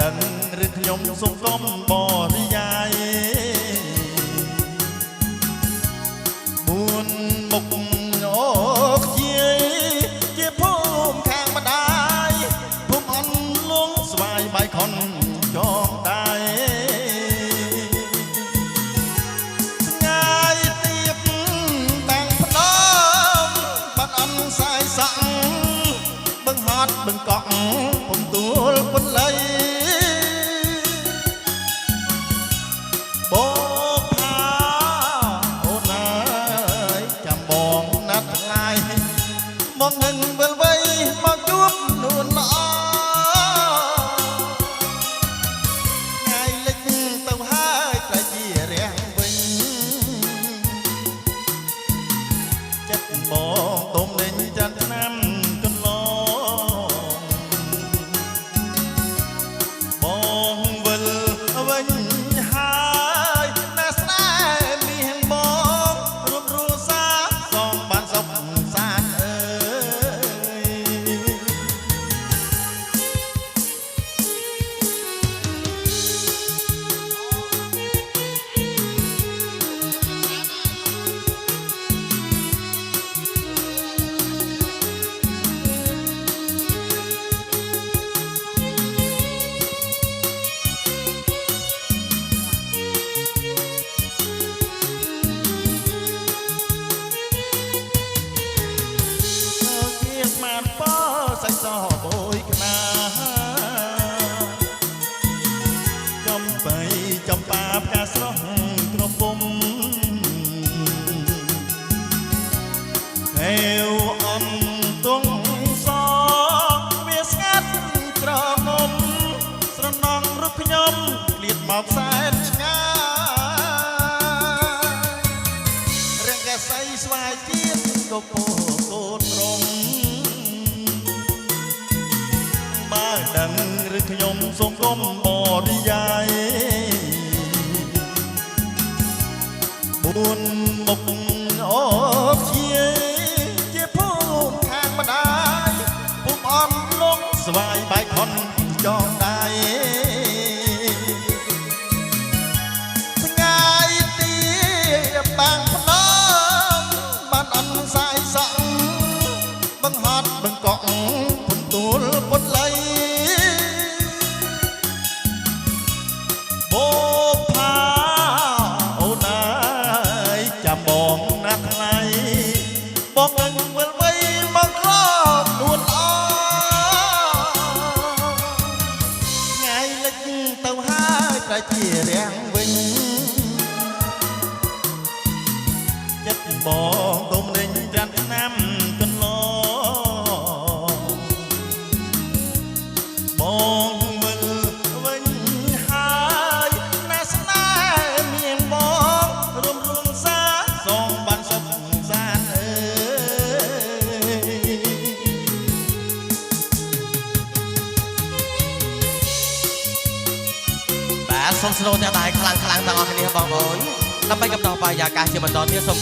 ដឹងឬខ្ញុំសុំកុំបរិយាយ4មុខអូជាជាភូមិខាងម្ដាយភូមិអន់លងស្វាយបាយខុនចងដៃថ្ងៃទៀតតាំងភ្នំបាត់អន់សាយសក់បឹងហត់បឹងកក់ពុំទួលពុនលៃបោកផាអូនអើយចាំបងណាត់ថ្លៃមកនឹងវិលវ័យមកជួបនួនល្អថ្ងៃលិចទៅហើយតែជារាំងវិញចិត្តបងទុំលេងចាត់ឆ្នាំកន្លងបងវិលវិញហើយណាស្នេហ៍មានបងរួមរੂសាសំបានសុខសានអើស្មានប៉សាច់សបយក្នាចំបៃចំបាផ្កាស្រស់ក្រពុំហេវអំទងសវាស្ងាត់ត្រងំស្រណងរត់ខ្ញុំក្លៀតមកផ្សែតឆ្ងាយរាំងកសៃស្វាយជាតិក៏ពោកូនរំបើដឹងឬខ្ញុំសូមកុំបរិយាយ4មុខអូជាភូមិខាងម្ដាយភូមិអន់លងស្វាយបាយខុនចងដៃថ្ងៃទៀតបាំងភ្នំបានអន់សាយសក់បឹងហត់បឹងកក់ពុនទួលពុនលៃបោកផាអូនអើយចាំបងណាស់ថ្លៃបងនឹងវិលវ័យមកក្របនួនល្អថ្ងៃលិចទៅហើយតែជារាំងវិញចិត្តបងទុំលេងចាត់ឆ្នាំកន្លងបងវិលវិញហើយណាស្នេហ៍មានបងរួមសាសំបានសុខសានអើយបាទសូមស្នូទាំងដៃខ្លាំងៗទាំងអស់គ្នាបងប្អូនដើម្បីកំដរបរិយាកាសជាបន្តទៀតសូម